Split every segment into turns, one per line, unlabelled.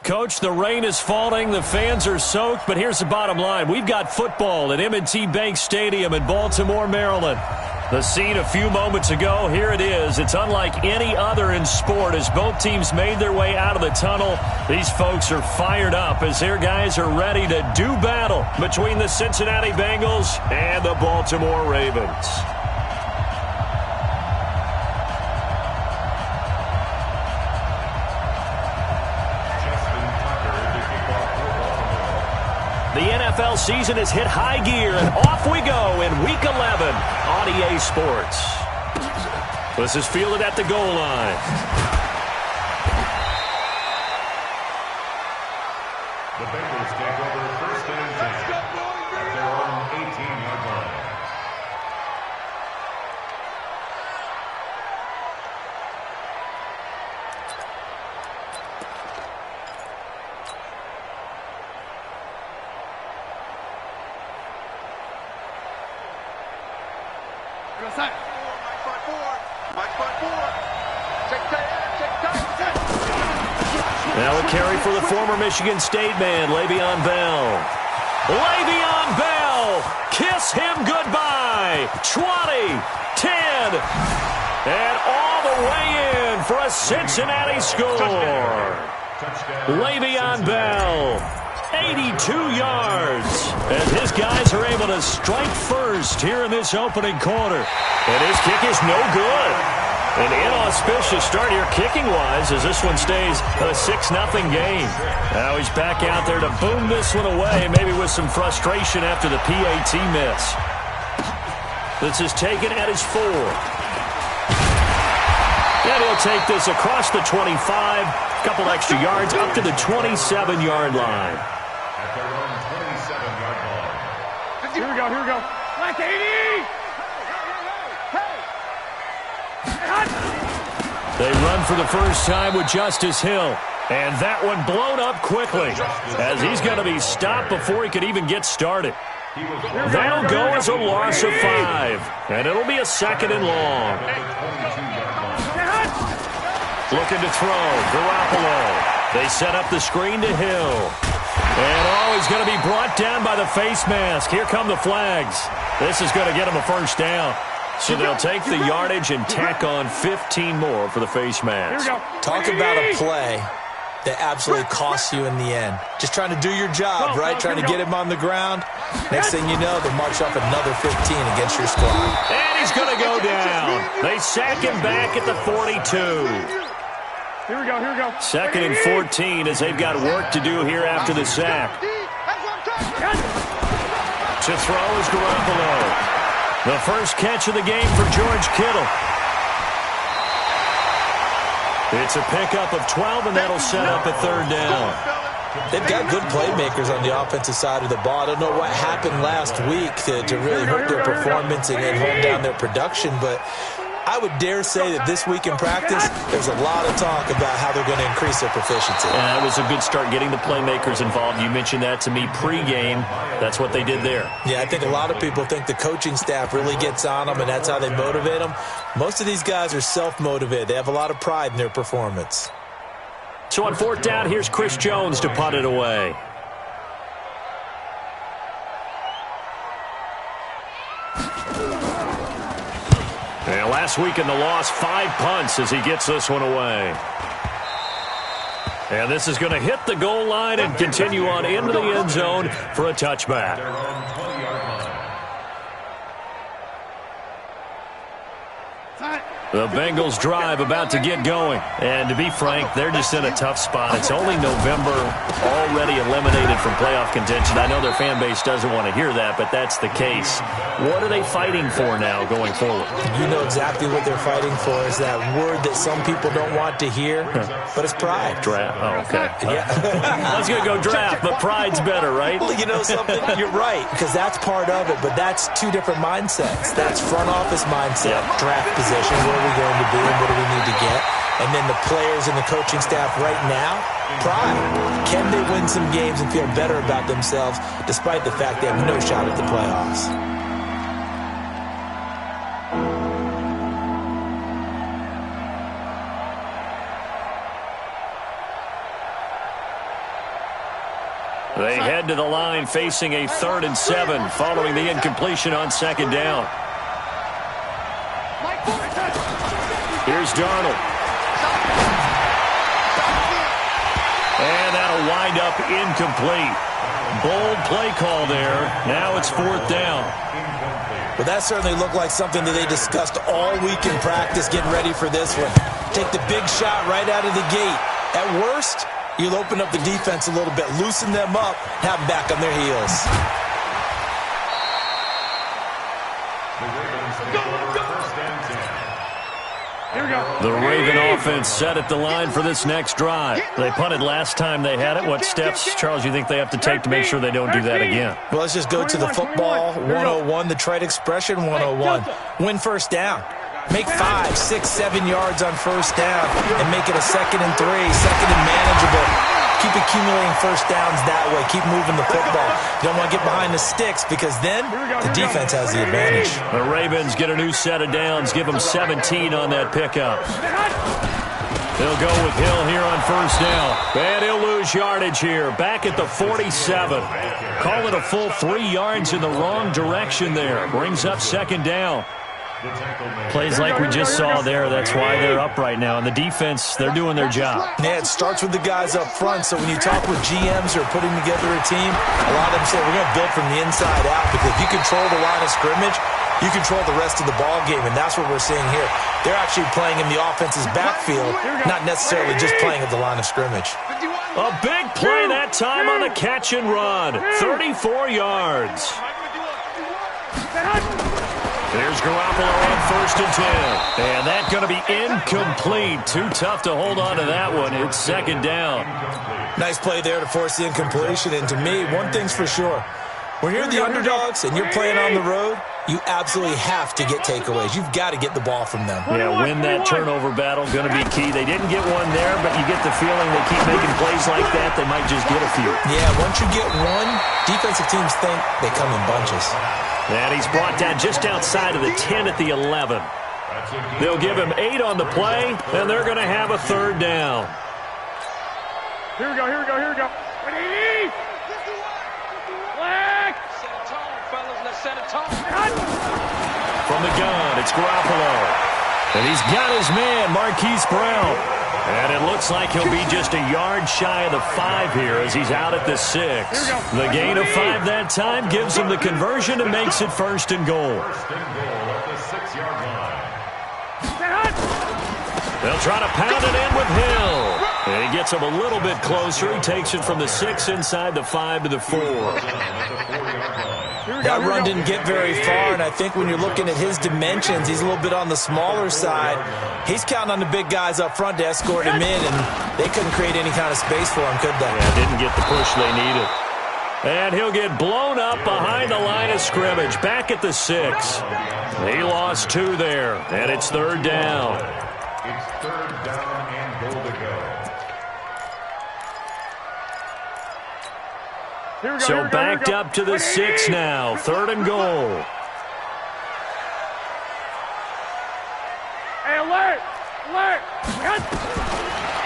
Coach, the rain is falling, the fans are soaked, but here's the bottom line. We've got football at M&T Bank Stadium in Baltimore, Maryland. The scene a few moments ago, here it is. It's unlike any other in sport as both teams made their way out of the tunnel. These folks are fired up as their guys are ready to do battle between the Cincinnati Bengals and the Baltimore Ravens. The NFL season has hit high gear, and off we go in Week 11 on EA Sports. This is fielded at the goal line.
The Bengals take over first and 10 at their own 18-yard line.
Now a carry for the former Michigan State man, Le'Veon Bell. Le'Veon Bell, kiss him goodbye. 20, 10, and all the way in for a Cincinnati score. Le'Veon Bell, 82 yards. And his guys are able to strike first here in this opening quarter. And his kick is no good. An inauspicious start here kicking-wise as this one stays a 6-0 game. Now he's back out there to boom this one away, maybe with some frustration after the PAT miss. This is taken at his 4. And he'll take this across the 25, a couple extra yards up to the 27-yard line.
At their own 27-yard line.
Here we go. Black 80!
They run for the first time with Justice Hill. And that one blown up quickly as he's going to be stopped before he could even get started. That'll go as a loss of 5. And it'll be a 2nd and long. Looking to throw. Garoppolo. They set up the screen to Hill. And he's going to be brought down by the face mask. Here come the flags. This is going to get him a first down. So they'll take the yardage and tack on 15 more for the face mask.
Talk about a play that absolutely costs you in the end. Just trying to do your job, right? Trying to get him on the ground. Next thing you know, they march off another 15 against your squad.
And he's going to go down. They sack him back at the 42.
Here we go.
2nd and 14 as they've got work to do here after the sack. To throw is Garoppolo. The first catch of the game for George Kittle. It's a pickup of 12, and that'll set up a 3rd down.
They've got good playmakers on the offensive side of the ball. I don't know what happened last week to really hurt their performance and hold down their production, but I would dare say that this week in practice, there's a lot of talk about how they're going to increase their proficiency.
And that was a good start getting the playmakers involved. You mentioned that to me pregame. That's what they did there.
Yeah, I think a lot of people think the coaching staff really gets on them, and that's how they motivate them. Most of these guys are self-motivated. They have a lot of pride in their performance.
So on 4th down, here's Chris Jones to punt it away. And last week in the loss, 5 punts as he gets this one away. And this is going to hit the goal line and continue on into the end zone for a touchback. The Bengals drive about to get going. And to be frank, they're just in a tough spot. It's only November, already eliminated from playoff contention. I know their fan base doesn't want to hear that, but that's the case. What are they fighting for now going forward?
You know exactly what they're fighting for is that word that some people don't want to hear, but it's pride.
Draft. Oh, okay.
Yeah.
I was going to go draft, but pride's better, right?
Well, you know something? You're right, because that's part of it, but that's 2 different mindsets. That's front office mindset, draft position, where are we going to be and what do we need to get? And then the players and the coaching staff right now, pride. Can they win some games and feel better about themselves despite the fact they have no shot at the playoffs?
They head to the line facing a 3rd and 7 following the incompletion on 2nd down. Here's Darnold. And that'll wind up incomplete. Bold play call there. Now it's 4th down.
Well, that certainly looked like something that they discussed all week in practice getting ready for this one. Take the big shot right out of the gate. At worst, you'll open up the defense a little bit, loosen them up, have them back on their heels.
The Raven offense set at the line for this next drive. They punted last time they had it. What steps, Charles, you think they have to take to make sure they don't do that again?
Well, let's just go to the football 101, the trade expression 101. Win first down. Make 5, 6, 7 yards on first down and make it a 2nd and 3, 2nd and manageable. Keep accumulating first downs that way. Keep moving the football. You don't want to get behind the sticks because then the defense has the advantage.
The Ravens get a new set of downs. Give them 17 on that pickup. They'll go with Hill here on first down. And he'll lose yardage here. Back at the 47. Call it a full 3 yards in the wrong direction there. Brings up 2nd down. Plays like we just saw there. That's why they're up right now. And the defense, they're doing their job.
Yeah, it starts with the guys up front. So when you talk with GMs who are putting together a team, a lot of them say we're going to build from the inside out because if you control the line of scrimmage, you control the rest of the ball game, and that's what we're seeing here. They're actually playing in the offense's backfield, not necessarily just playing at the line of scrimmage.
A big play that time on the catch and run. 34 yards. There's Garoppolo on 1st and 10. And that's going to be incomplete. Too tough to hold on to that one. It's 2nd down.
Nice play there to force the incompletion. And to me, one thing's for sure. When you're the underdogs and you're playing on the road, you absolutely have to get takeaways. You've got to get the ball from them.
Yeah, win that turnover battle. Going to be key. They didn't get one there, but you get the feeling they keep making plays like that, they might just get a few.
Yeah, once you get one, defensive teams think they come in bunches.
And he's brought down just outside of the 10 at the 11. They'll give him 8 on the play, and they're going to have a 3rd down.
Here we go, here we go, here we go. Ready? Black.
Set a tone, fellas. Let's set a tone.
From the gun, it's Garoppolo. And he's got his man, Marquise Brown. And it looks like he'll be just a yard shy of the 5 here as he's out at the 6. The gain of 5 that time gives him the conversion and makes it 1st and goal. They'll try to pound it in with Hill. And he gets him a little bit closer. He takes it from the 6 inside the 5 to the 4.
That run didn't get very far, and I think when you're looking at his dimensions, he's a little bit on the smaller side. He's counting on the big guys up front to escort him in, and they couldn't create any kind of space for him, could they?
Yeah, didn't get the push they needed. And he'll get blown up behind the line of scrimmage, back at the 6. He lost 2 there, and it's 3rd down.
It's 3rd down and goal to go.
So backed up to the 6 now. 3rd and goal.
Hey, alert! Alert!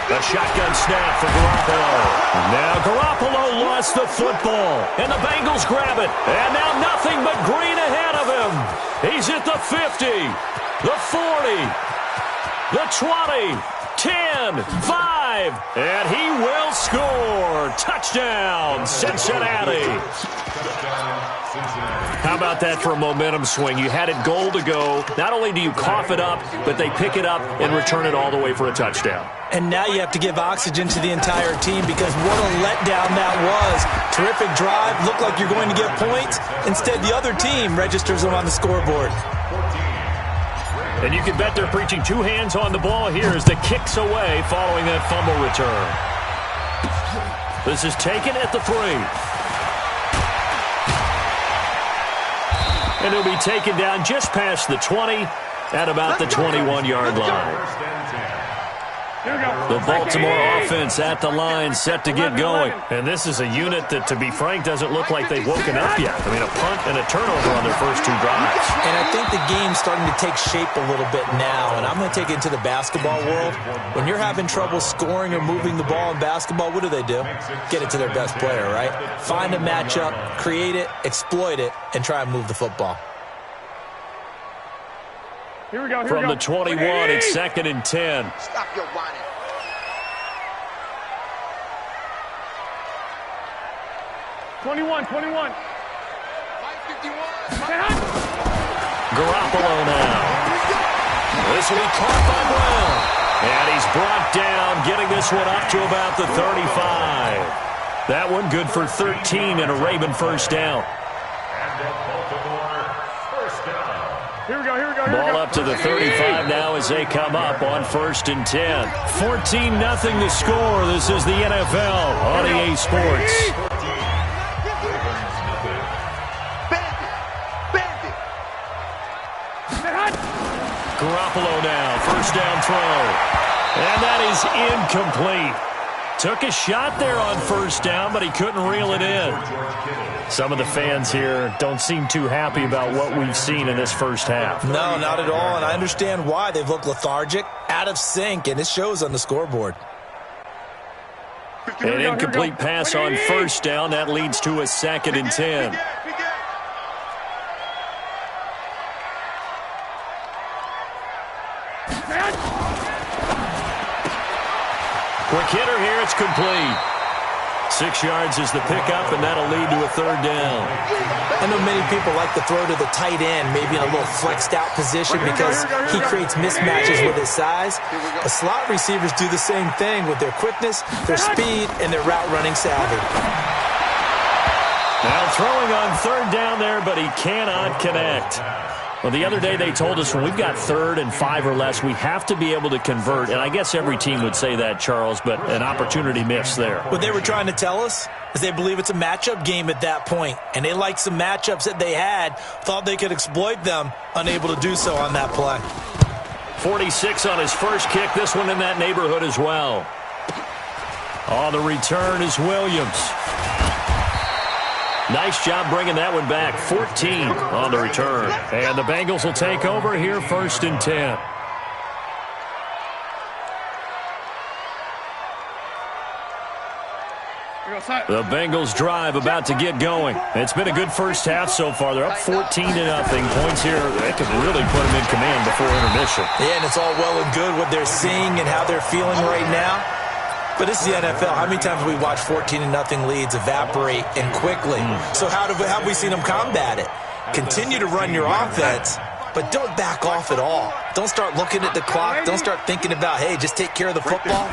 A shotgun snap for Garoppolo. Now Garoppolo lost the football. And the Bengals grab it. And now nothing but green ahead of him. He's at the 50, the 40, the 20, 10, 5, and he will score. Touchdown, Cincinnati. How about that for a momentum swing? You had it goal to go. Not only do you cough it up, but they pick it up and return it all the way for a touchdown.
And now you have to give oxygen to the entire team because what a letdown that was. Terrific drive. Looked like you're going to get points. Instead, the other team registers them on the scoreboard.
And you can bet they're preaching 2 hands on the ball here as the kick's away following that fumble return. This is taken at the 3. And he'll be taken down just past the 20 at about the 21-yard line.
Here we go.
The Baltimore offense at the line, set to get going. And this is a unit that, to be frank, doesn't look like they've woken up yet. I mean, a punt and a turnover on their first 2 drives.
And I think the game's starting to take shape a little bit now, and I'm going to take it into the basketball world. When you're having trouble scoring or moving the ball in basketball, what do? Get it to their best player, right? Find a matchup, create it, exploit it, and try and move the football.
Here we go.
From the 21, it's 2nd and 10.
Stop your whining.
Twenty-one.
551.
Garoppolo now. This will be caught by Brown. And he's brought down, getting this one up to about the 35. That one good for 13 and a Raven first down.
Here we go.
Ball up to the 35 now as they come up on 1st and 10. 14-0 to score. This is the NFL on EA Sports. Garoppolo now, first down throw. And that is incomplete. Took a shot there on first down, but he couldn't reel it in. Some of the fans here don't seem too happy about what we've seen in this first half.
No, not at all, and I understand why. They've looked lethargic, out of sync, and it shows on the scoreboard.
An incomplete pass on first down. That leads to a 2nd and 10. Quick hitter here, it's complete. 6 yards is the pickup, and that'll lead to a 3rd down.
I know many people like to throw to the tight end, maybe in a little flexed out position because he creates mismatches with his size. But slot receivers do the same thing with their quickness, their speed, and their route running savvy.
Now throwing on 3rd down there, but he cannot connect. Well, the other day they told us when we've got 3rd and 5 or less, we have to be able to convert. And I guess every team would say that, Charles, but an opportunity missed there.
What they were trying to tell us is they believe it's a matchup game at that point. And they liked some matchups that they had, thought they could exploit them, unable to do so on that play.
46 on his first kick, this one in that neighborhood as well. On the return is Williams. Nice job bringing that one back. 14 on the return. And the Bengals will take over here, 1st and 10. The Bengals drive about to get going. It's been a good first half so far. They're up 14-0. Points here, they could really put them in command before intermission.
Yeah, and it's all well and good what they're seeing and how they're feeling right now. But this is the NFL. How many times have we watched 14-0 leads evaporate and quickly? So how have we seen them combat it? Continue to run your offense, but don't back off at all. Don't start looking at the clock. Don't start thinking about, hey, just take care of the football.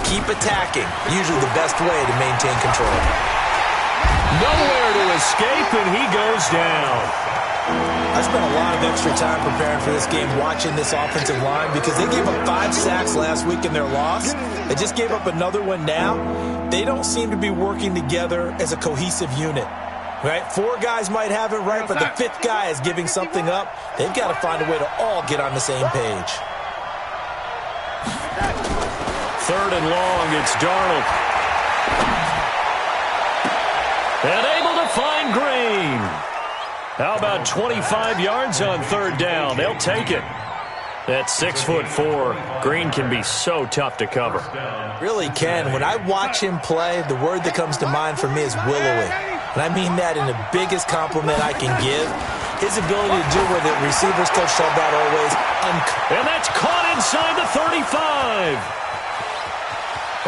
Keep attacking. Usually the best way to maintain control.
Nowhere to escape, and he goes down.
I spent a lot of extra time preparing for this game, watching this offensive line, because they gave up 5 sacks last week in their loss. They just gave up another one now. They don't seem to be working together as a cohesive unit. Right? 4 guys might have it right, but the 5th guy is giving something up. They've got to find a way to all get on the same page.
3rd and long, it's Darnold. And able to find Green. How about 25 yards on 3rd down? They'll take it. At 6'4", Green can be so tough to cover.
Really can. When I watch him play, the word that comes to mind for me is willowy. And I mean that in the biggest compliment I can give. His ability to do what the receivers coach talk about always.
And that's caught inside the 35.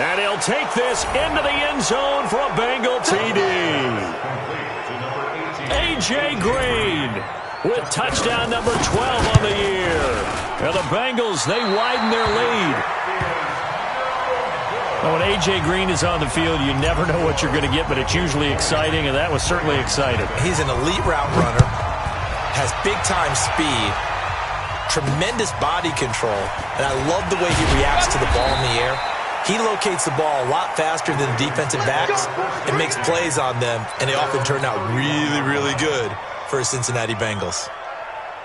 And he'll take this into the end zone for a Bengal TD. A.J. Green with touchdown number 12 on the year. And the Bengals, they widen their lead. Now, when A.J. Green is on the field, you never know what you're going to get, but it's usually exciting, and that was certainly exciting.
He's an elite route runner, has big-time speed, tremendous body control, and I love the way he reacts to the ball in the air. He locates the ball a lot faster than the defensive backs and makes plays on them, and they often turn out really, really good for Cincinnati Bengals.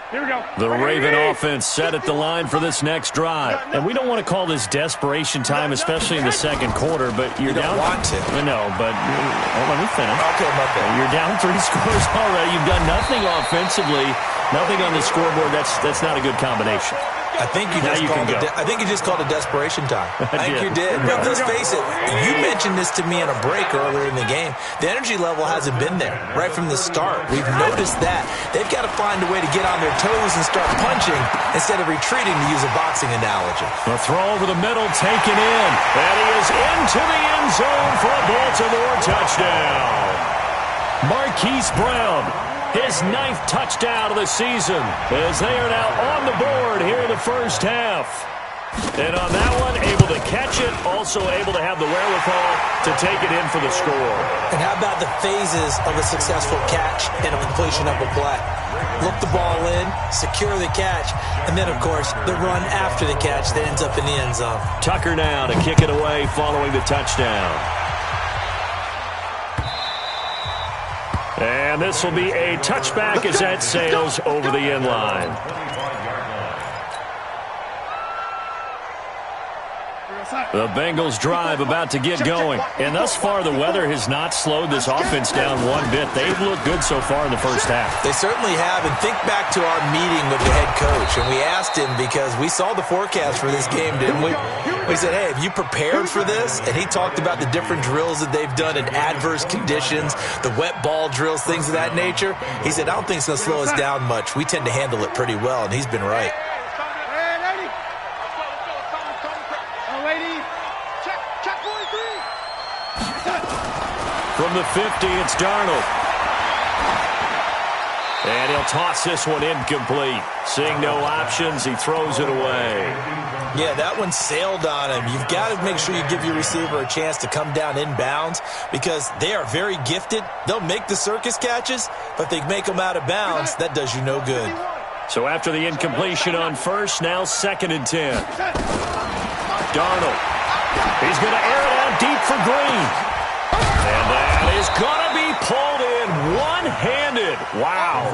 Here we go.
The Raven offense set at the line for this next drive. And we don't want to call this desperation time, especially in the second quarter, but you're
You
down.
don't want to.
No, but let me finish.
Okay, my bad.
You're down 3 scores already. You've done nothing offensively, nothing on the scoreboard. That's not a good combination.
I think you just called it desperation time. I think you did. But let's face it, you mentioned this to me in a break earlier in the game. The energy level hasn't been there right from the start. We've noticed that. They've got to find a way to get on their toes and start punching instead of retreating, to use a boxing analogy.
The throw over the middle, taken in. And he is into the end zone for a Baltimore touchdown. Marquise Brown, his 9th touchdown of the season, as they are now on the board here in the first half. And on that one, able to catch it, also able to have the wherewithal to take it in for the score.
And how about the phases of a successful catch and a completion of a play? Look the ball in, secure the catch, and then, of course, the run after the catch that ends up in the end zone.
Tucker now to kick it away following the touchdown. And this will be a touchback as that sails over the end line. The Bengals drive about to get going. And thus far, the weather has not slowed this offense down one bit. They've looked good so far in the first half.
They certainly have. And think back to our meeting with the head coach. And we asked him, because we saw the forecast for this game, didn't we? We said, hey, have you prepared for this? And he talked about the different drills that they've done in adverse conditions, the wet ball drills, things of that nature. He said, I don't think it's going to slow us down much. We tend to handle it pretty well, and he's been right.
From the 50, it's Darnold. And he'll toss this one incomplete. Seeing no options, he throws it away.
Yeah, that one sailed on him. You've got to make sure you give your receiver a chance to come down inbounds, because they are very gifted. They'll make the circus catches, but if they make them out of bounds, that does you no good.
So after the incompletion on first, now 2nd and 10. Darnold. He's going to air it out deep for Green. And that is going to be pulled in one-handed. Wow.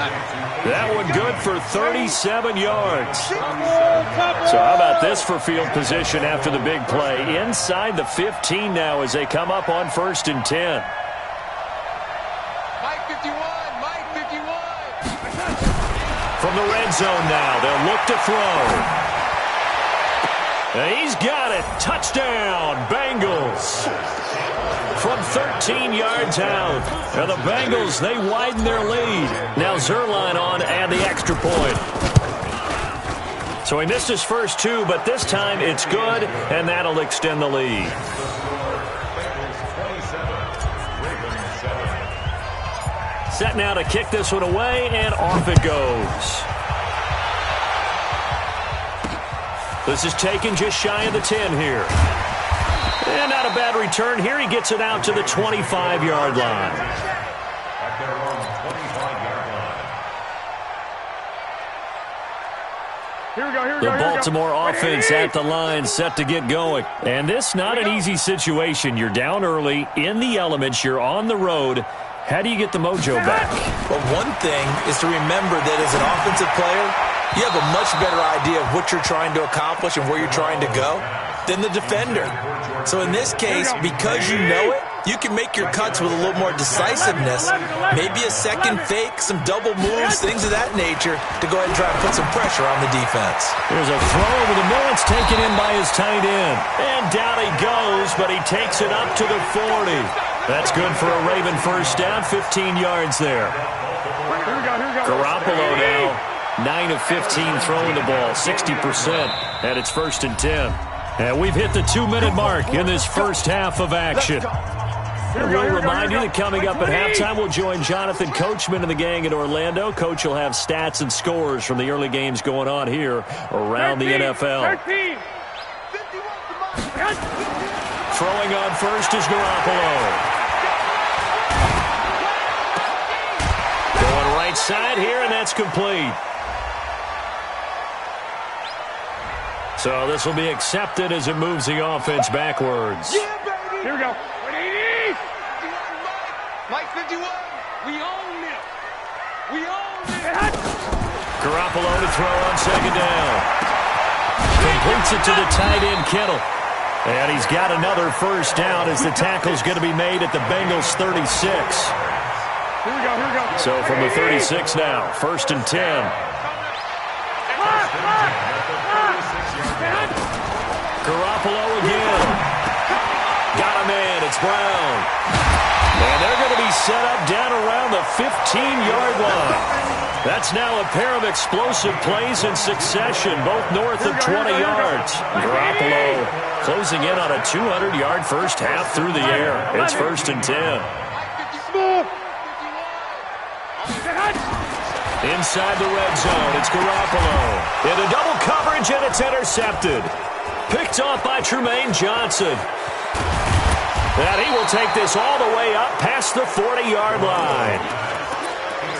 That one good for 37 yards. So how about this for field position after the big play? Inside the 15 now as they come up on 1st and 10.
Mike 51, Mike 51.
From the red zone now, they'll look to throw. And he's got it. Touchdown, Bengals. From 13 yards out. And the Bengals, they widen their lead. Now Zerline on and the extra point. So he missed his first 2, but this time it's good, and that'll extend the lead. Set now to kick this one away, and off it goes. This is taken just shy of the 10 here. And not a bad return here. He gets it out to the 25-yard line.
Here we go, here we
The
go, here we go.
Baltimore offense at the line, set to get going. And this not an easy situation. You're down early, in the elements, you're on the road. How do you get the mojo back?
Well, one thing is to remember that as an offensive player, you have a much better idea of what you're trying to accomplish and where you're trying to go than the defender. So in this case, because you know it, you can make your cuts with a little more decisiveness, maybe a second fake, some double moves, things of that nature, to go ahead and try and put some pressure on the defense.
There's a throw over the middle. It's taken in by his tight end. And down he goes, but he takes it up to the 40. That's good for a Raven first down, 15 yards there.
Here we go, here we go.
Garoppolo now, 9 of 15 throwing the ball, 60%, and it's 1st and 10. And we've hit the 2-minute mark in this first half of action. And we'll remind you that coming up at halftime, we'll join Jonathan Coachman and the gang in Orlando. Coach will have stats and scores from the early games going on here around the NFL.
13.
Throwing on first is Garoppolo. Going right side here, and that's complete. So this will be accepted as it moves the offense backwards.
Here we go.
Mike 51, we own it. We own it.
Garoppolo to throw on second down. Completes it to the tight end, Kittle. And he's got another first down as the tackle's going to be made at the Bengals 36.
Here we go.
So from the 36 now, 1st and 10. Garoppolo again. Got a man. It's Brown. And they're going to be set up down around the 15-yard line. That's now a pair of explosive plays in succession, both north of 20 yards. Garoppolo closing in on a 200-yard first half through the air. It's 1st and 10. Inside the red zone, it's Garoppolo. Into double coverage, and it's intercepted. Picked off by Trumaine Johnson. And he will take this all the way up past the 40-yard line.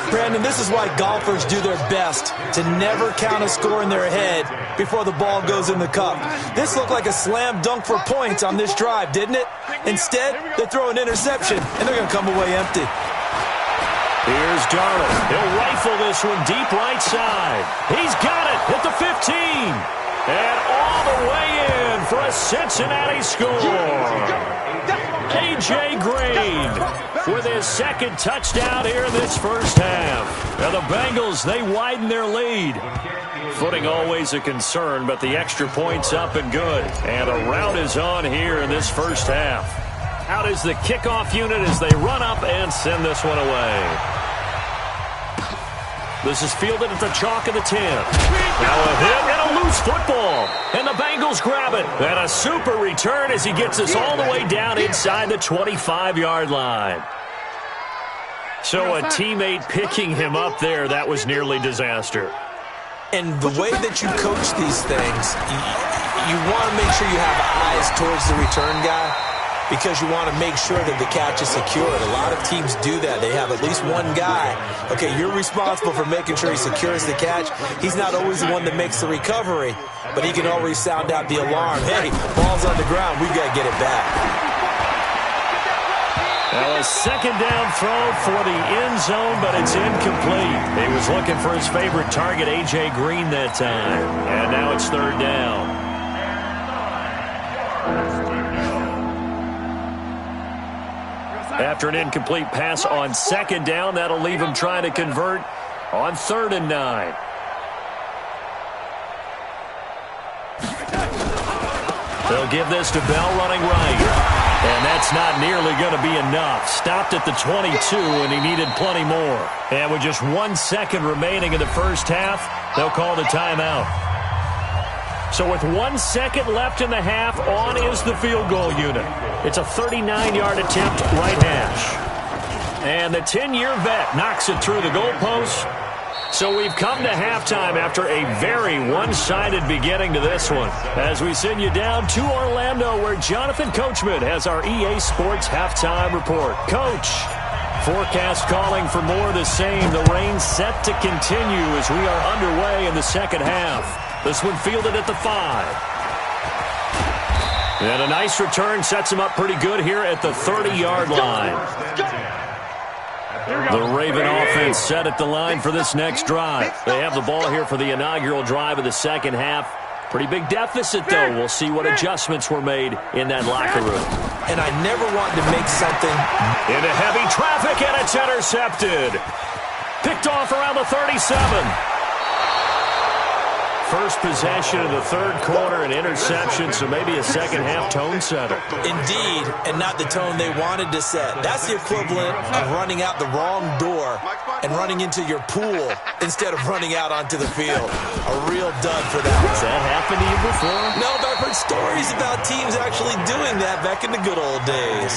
Brandon, this is why golfers do their best to never count a score in their head before the ball goes in the cup. This looked like a slam dunk for points on this drive, didn't it? Instead, they throw an interception, and they're going to come away empty.
Here's Darnold. He'll rifle this one deep right side. He's got it at the 15. And all the way in for a Cincinnati score. A.J. Green with his second touchdown here in this first half. Now the Bengals, they widen their lead. Footing always a concern, but the extra point's up and good. And a rout is on here in this first half. Out is the kickoff unit as they run up and send this one away. This is fielded at the chalk of the 10. Now a hit and a loose football. And the Bengals grab it. And a super return as he gets us all the way down inside the 25-yard line. So a teammate picking him up there, that was nearly disaster.
And the way that you coach these things, you want to make sure you have eyes towards the return guy, because you want to make sure that the catch is secured. A lot of teams do that. They have at least one guy. Okay, you're responsible for making sure he secures the catch. He's not always the one that makes the recovery, but he can always sound out the alarm. Hey, ball's on the ground. We've got to get it back.
Well, a second down throw for the end zone, but it's incomplete. He was looking for his favorite target, A.J. Green, that time. And now it's 3rd down. After an incomplete pass on 2nd down, that'll leave him trying to convert on 3rd and 9. They'll give this to Bell running right. And that's not nearly going to be enough. Stopped at the 22, and he needed plenty more. And with just 1 second remaining in the first half, they'll call the timeout. So with 1 second left in the half, on is the field goal unit. It's a 39-yard attempt, right hash. And the 10-year vet knocks it through the goalpost. So we've come to halftime after a very one-sided beginning to this one. As we send you down to Orlando, where Jonathan Coachman has our EA Sports halftime report. Coach, forecast calling for more of the same. The rain set to continue as we are underway in the second half. This one fielded at the 5. And a nice return sets him up pretty good here at the 30-yard line. The Raven offense set at the line for this next drive. They have the ball here for the inaugural drive of the second half. Pretty big deficit, though. We'll see what adjustments were made in that locker room.
And I never wanted to make something
into heavy traffic, and it's intercepted. Picked off around the 37. First possession of the third quarter, an interception, so maybe a second-half tone setter.
Indeed, and not the tone they wanted to set. That's the equivalent of running out the wrong door and running into your pool instead of running out onto the field. A real dud for that.
Has that happened to you before?
No, but I've heard stories about teams actually doing that back in the good old days.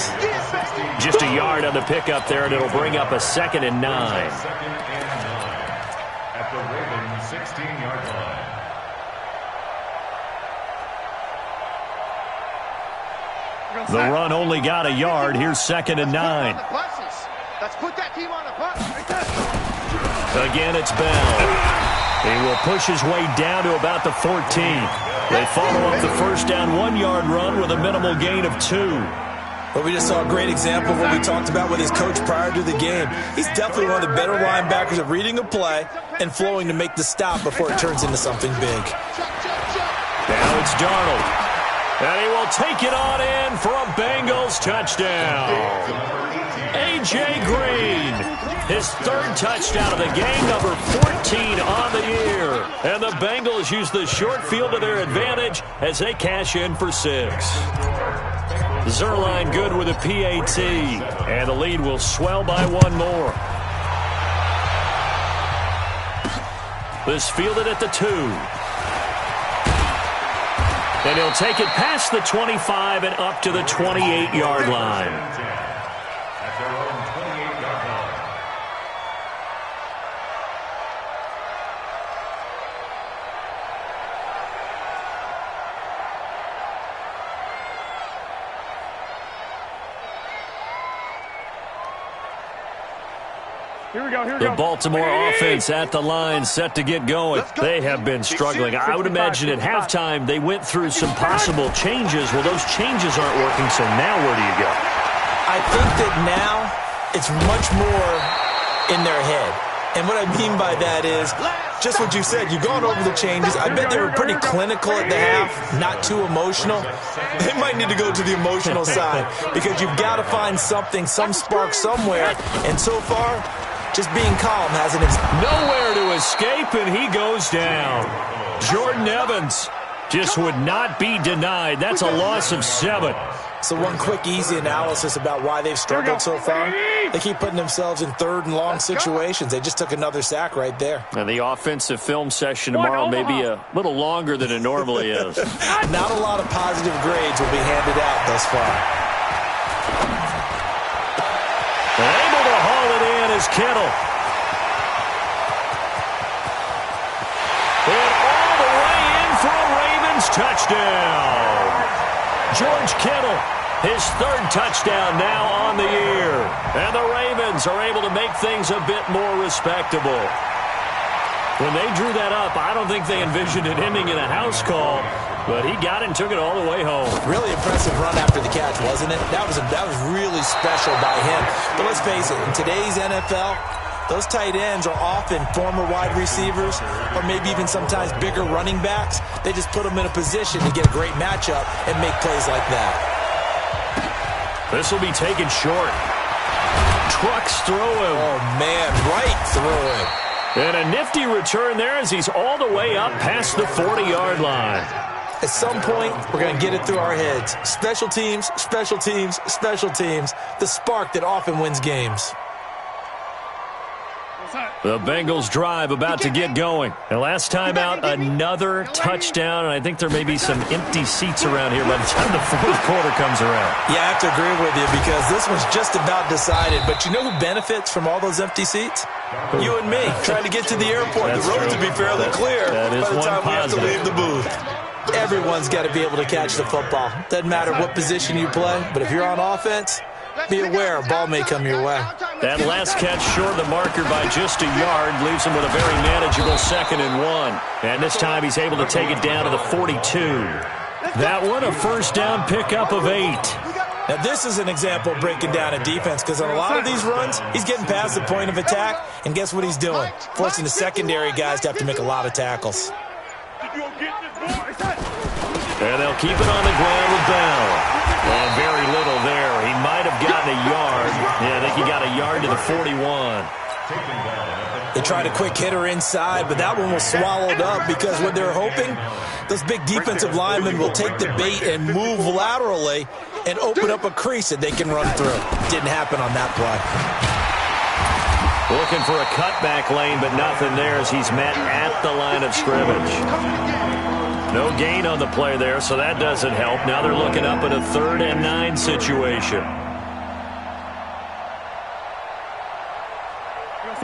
Just a yard on the pickup there, and it'll bring up a 2nd and 9.
At the Raven 16-yard line.
The run only got a yard. Here's 2nd and 9.
Let's put that team on the bus.
Again, it's Bell. He will push his way down to about the 14. They follow up the first down 1-yard run with a minimal gain of 2.
Well, we just saw a great example of what we talked about with his coach prior to the game. He's definitely one of the better linebackers at reading a play and flowing to make the stop before it turns into something big.
Now it's Darnold. And he will take it on in for a Bengals touchdown. A.J. Green, his third touchdown of the game, number 14 on the year. And the Bengals use the short field to their advantage as they cash in for 6. Zerline good with a PAT, and the lead will swell by 1 more. This fielded at the 2. And he'll take it past the 25 and up to the 28-yard line.
At their own 28-yard line.
Here we go, here we go.
The Baltimore offense at the line, set to get going. They have been struggling. I would imagine at halftime they went through some possible changes. Well, those changes aren't working, so now where do you go?
I think that now it's much more in their head. And what I mean by that is just what you said. You've gone over the changes. I bet they were pretty clinical at the half, not too emotional. They might need to go to the emotional side because you've got to find something, some spark somewhere. And so far, just being calm hasn't.
Nowhere to escape, and he goes down. Jordan Evans just would not be denied. That's a loss of 7.
So one quick, easy analysis about why they've struggled so far. They keep putting themselves in third and long situations. They just took another sack right there.
And the offensive film session tomorrow may be a little longer than it normally is.
Not a lot of positive grades will be handed out thus far.
Able to haul it in is Kittle. And all the way in for a Ravens touchdown. George Kittle, his third touchdown now on the year. And the Ravens are able to make things a bit more respectable. When they drew that up, I don't think they envisioned it ending in a house call, but he got it and took it all the way home.
Really impressive run after the catch, wasn't it? That was really special by him. But let's face it, in today's NFL, those tight ends are often former wide receivers or maybe even sometimes bigger running backs. They just put them in a position to get a great matchup and make plays like that.
This will be taken short. Trucks through him.
Oh, man, right through him.
And a nifty return there as he's all the way up past the 40-yard line.
At some point, we're going to get it through our heads. Special teams, special teams, special teams. The spark that often wins games.
The Bengals drive about to get going. And last time out, another touchdown. And I think there may be some empty seats around here by the time the fourth quarter comes around.
Yeah, I have to agree with you because this one's just about decided. But you know who benefits from all those empty seats? You and me, trying to get to the airport.
That's
the roads
true.
will be fairly clear
That is
by the time we have to
positive.
leave the booth. Everyone's got to be able to catch the football. Doesn't matter what position you play, but if you're on offense, be aware a ball may come your way.
That last catch short of the marker by just a yard leaves him with a very manageable 2nd and 1. And this time he's able to take it down to the 42. That one a first down pickup of 8.
Now this is an example of breaking down a defense because on a lot of these runs, he's getting past the point of attack, and guess what he's doing? Forcing the secondary guys to have to make a lot of tackles.
And they'll keep it on the ground with Bell. And very little there. He might have gotten a yard. Yeah, I think he got a yard to the 41.
They tried a quick hitter inside, but that one was swallowed up because what they're hoping, those big defensive linemen will take the bait and move laterally and open up a crease that they can run through. Didn't happen on that play.
Looking for a cutback lane, but nothing there as he's met at the line of scrimmage. No gain on the play there, so that doesn't help. Now they're looking up at a 3rd and 9 situation.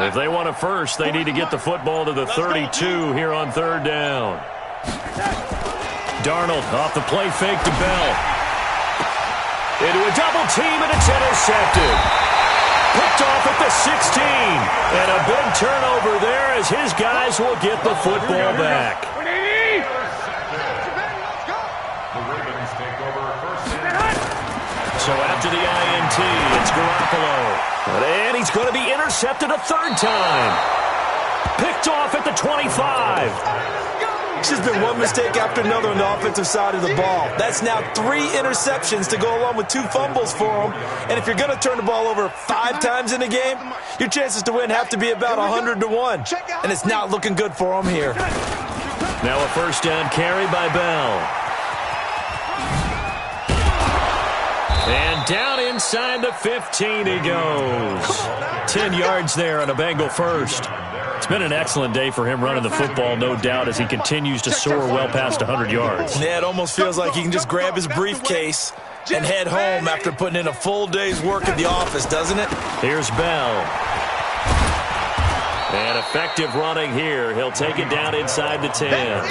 If they want a first, they need to get the football to the 32 here on 3rd down. Darnold off the play fake to Bell. Into a double team, and it's intercepted. Picked off at the 16. And a big turnover there as his guys will get the football back. So after the INT, it's Garoppolo. And he's going to be intercepted a third time. Picked off at the 25.
It's just been one mistake after another on the offensive side of the ball. That's now 3 interceptions to go along with 2 fumbles for him. And if you're going to turn the ball over 5 times in a game, your chances to win have to be about 100-1. And it's not looking good for him here.
Now a first down carry by Bell. And down inside the 15 he goes. 10 yards there on a Bengal first. It's been an excellent day for him running the football, no doubt, as he continues to soar well past 100 yards.
Yeah, it almost feels like he can just grab his briefcase and head home after putting in a full day's work at the office, doesn't it?
Here's Bell. And effective running here. He'll take it down inside the 10.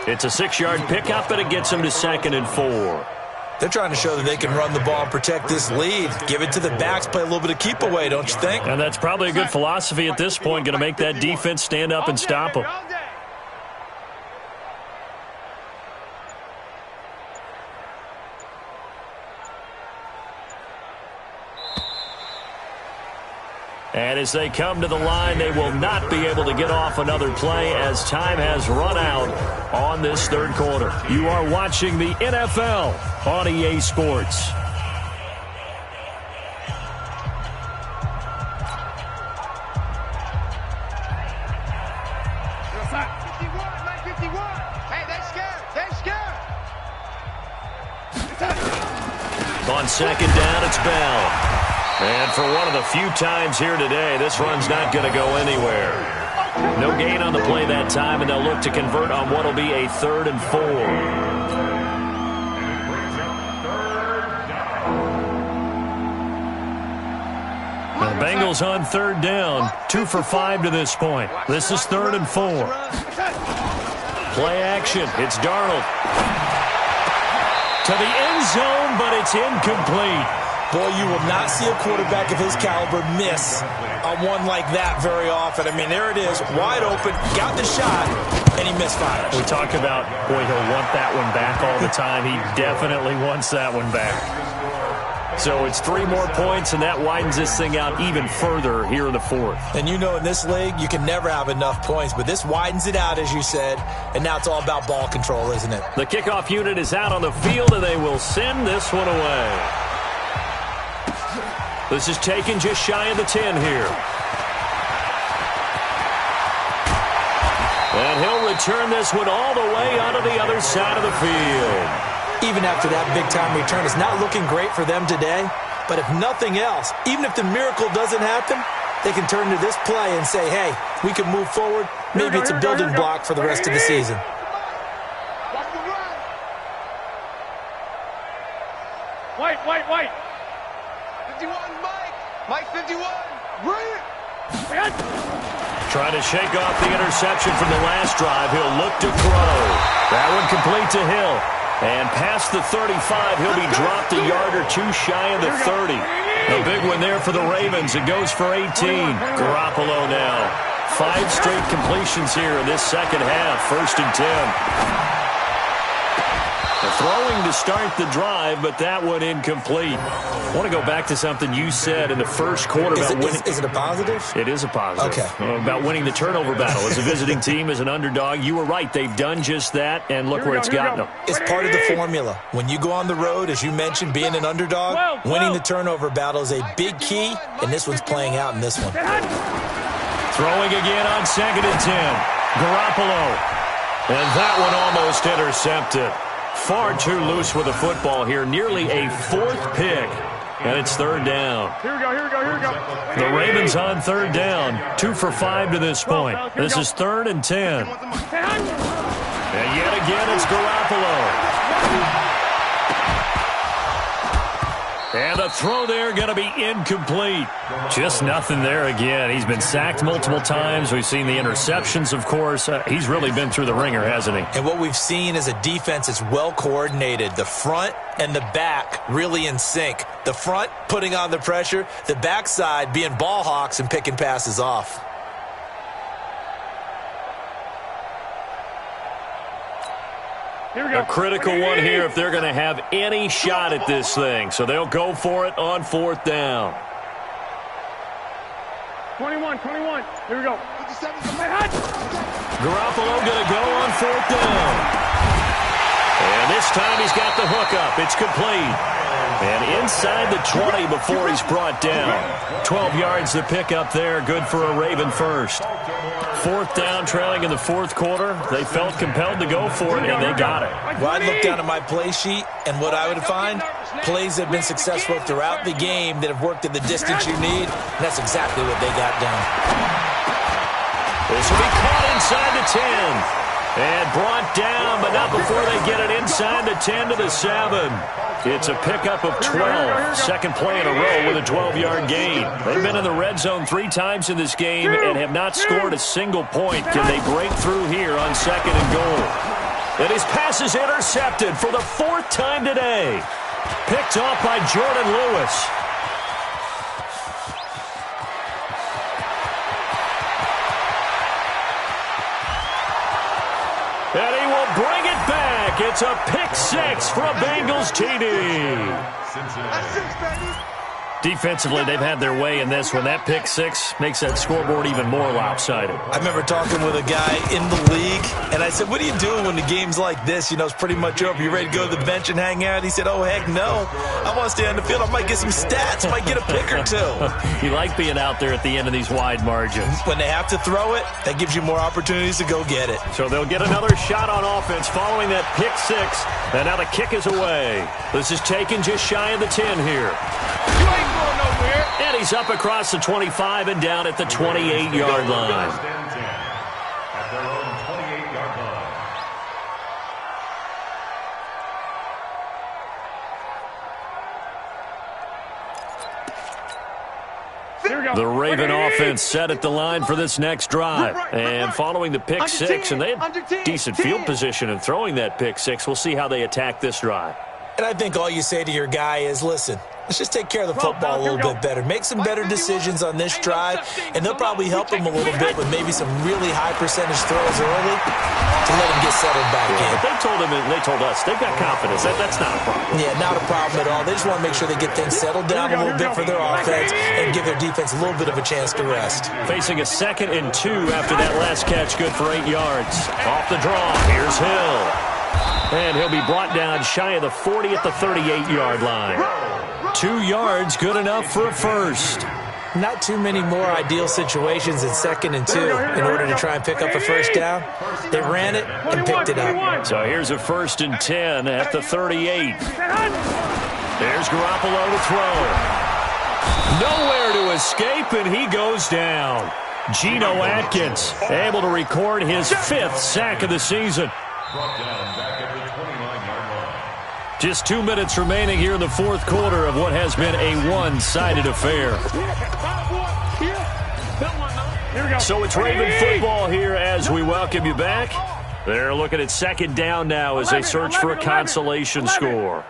It's a 6-yard pickup, and it gets him to 2nd and 4.
They're trying to show that they can run the ball and protect this lead. Give it to the backs, play a little bit of keep away, don't you think?
And that's probably a good philosophy at this point, going to make that defense stand up and stop them. And as they come to the line, they will not be able to get off another play as time has run out on this third quarter. You are watching the NFL on EA Sports.
Hey, they're scared. They're scared.
On second down, it's Bell. And for one of the few times here today, this run's not going to go anywhere. No gain on the play that time, and they'll look to convert on what will be a 3rd and 4. The Bengals on 3rd down, 2 for 5 to this point. This is 3rd and 4. Play action. It's Darnold. To the end zone, but it's incomplete.
Boy, you will not see a quarterback of his caliber miss on one like that very often. I mean, there it is, wide open, got the shot, and he misfires.
We talk about, boy, he'll want that one back all the time. He definitely wants that one back. So it's 3 more points, and that widens this thing out even further here in the 4th.
And you know in this league, you can never have enough points, but this widens it out, as you said, and now it's all about ball control, isn't it?
The kickoff unit is out on the field, and they will send this one away. This is taken just shy of the 10 here. And he'll return this one all the way onto the other side of the field.
Even after that big-time return, it's not looking great for them today. But if nothing else, even if the miracle doesn't happen, they can turn to this play and say, hey, we can move forward. Maybe it's a building block for the rest of the season.
White.
51, Mike. Mike 51. Bring it.
Trying to shake off the interception from the last drive. He'll look to throw. That one complete to Hill. And past the 35, he'll be dropped a yard or 2 shy of the 30. A big one there for the Ravens. It goes for 18. Garoppolo now. 5 straight completions here in this second half. 1st and 10. Throwing to start the drive, but that one incomplete. I want to go back to something you said in the first quarter about winning.
Is it a positive?
It is a positive.
Okay.
About winning the turnover battle. As a visiting team, as an underdog, you were right. They've done just that, and look where it's gotten them.
It's part of the formula. When you go on the road, as you mentioned, being an underdog, winning the turnover battle is a big key, and this one's playing out in this one.
Throwing again on 2nd and 10. Garoppolo. And that one almost intercepted. Far too loose with the football here. Nearly a 4th pick. And it's 3rd down.
Here we go.
The Ravens on 3rd down. 2 for 5 to this point. This is 3rd and 10. And yet again, it's Garoppolo. And the throw there going to be incomplete. Just nothing there again. He's been sacked multiple times. We've seen the interceptions, of course. He's really been through the ringer, hasn't he?
And what we've seen is a defense that's well coordinated. The front and the back really in sync. The front putting on the pressure. The backside being ball hawks and picking passes off.
Here we go.
A critical one here if they're going to have any shot at this thing. So they'll go for it on 4th down.
21. Here we go.
Garoppolo going to go on 4th down. And this time he's got the hook up. It's complete. And inside the 20 before he's brought down. 12 yards to pick up there. Good for a Raven first. 4th down, trailing in the 4th quarter. They felt compelled to go for it, and they got it.
Well, I'd look down at my play sheet, and what I would find, plays that have been successful throughout the game that have worked at the distance you need, and that's exactly what they got done.
This will be caught inside the 10. And brought down, but not before they get it inside the 10 to the 7. It's a pickup of 12. Second play in a row with a 12-yard gain. They've been in the red zone 3 times in this game and have not scored a single point. Can they break through here on 2nd and goal? And his pass is intercepted for the 4th time today. Picked off by Jordan Lewis. And he will bring it back. It's a pick 6 for a Bengals TD. Defensively, they've had their way in this one. That pick 6 makes that scoreboard even more lopsided.
I remember talking with a guy in the league, and I said, what are you doing when the game's like this? You know, it's pretty much over. You ready to go to the bench and hang out? He said, oh, heck no. I want to stay on the field. I might get some stats. Might get a pick or 2.
You like being out there at the end of these wide margins.
When they have to throw it, that gives you more opportunities to go get it.
So they'll get another shot on offense following that pick 6. And now the kick is away. This is taken just shy of the 10 here.
You ain't going nowhere.
And he's up across the 25 and down at the 28-yard line.
First and 10 at their own 28-yard line.
Here we go.
The Raven offense set at the line for this next drive. And following the pick 6, and they had decent field position in throwing that pick 6. We'll see how they attack this drive.
And I think all you say to your guy is, listen, let's just take care of the football a little bit better. Make some better decisions on this drive, and they'll probably help him a little bit with maybe some really high percentage throws early to let him get settled back in.
But they told him, and they told us, they've got confidence. That's not a problem.
Yeah, not a problem at all. They just want to make sure they get things settled down a little bit for their offense and give their defense a little bit of a chance to rest.
Facing a 2nd and 2 after that last catch, good for 8 yards. Off the draw, here's Hill. And he'll be brought down shy of the 40 at the 38-yard line. 2 yards, good enough for a first.
Not too many more ideal situations in 2nd and 2 in order to try and pick up a first down. They ran it and picked it up.
So here's a 1st and 10 at the 38. There's Garoppolo to throw. Nowhere to escape, and he goes down. Geno Atkins able to record his 5th sack of the season.
Brought down back at the 29-yard line.
Just 2 minutes remaining here in the 4th quarter of what has been a one-sided affair. So it's Raven football here as we welcome you back. They're looking at 2nd down now as they search for a consolation score.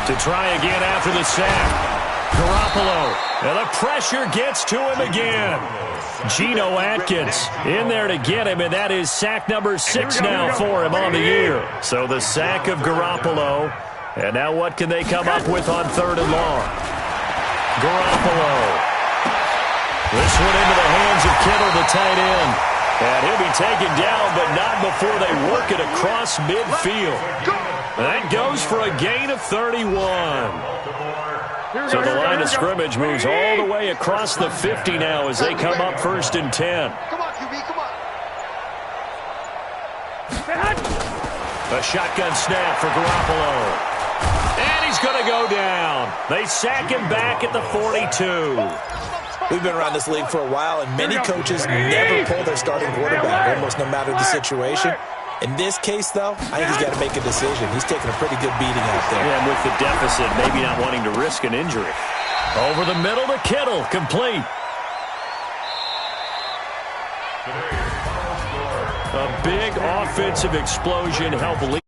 To try again after the sack. Garoppolo, and the pressure gets to him again. Geno Atkins in there to get him, and that is sack number 6 now for him on the year. So the sack of Garoppolo, and now what can they come up with on 3rd and long? Garoppolo. This one into the hands of Kittle, the tight end. And he'll be taken down, but not before they work it across midfield. That goes for a gain of 31. So the line of scrimmage moves all the way across the 50 now as they come up 1st and 10.
Come on, QB, come on.
A shotgun snap for Garoppolo. And he's going to go down. They sack him back at the 42.
We've been around this league for a while, and many coaches never pull their starting quarterback, almost no matter the situation. In this case, though, I think he's got to make a decision. He's taking a pretty good beating out there.
Yeah, and with the deficit, maybe not wanting to risk an injury. Over the middle to Kittle, complete. A big offensive explosion helped lead.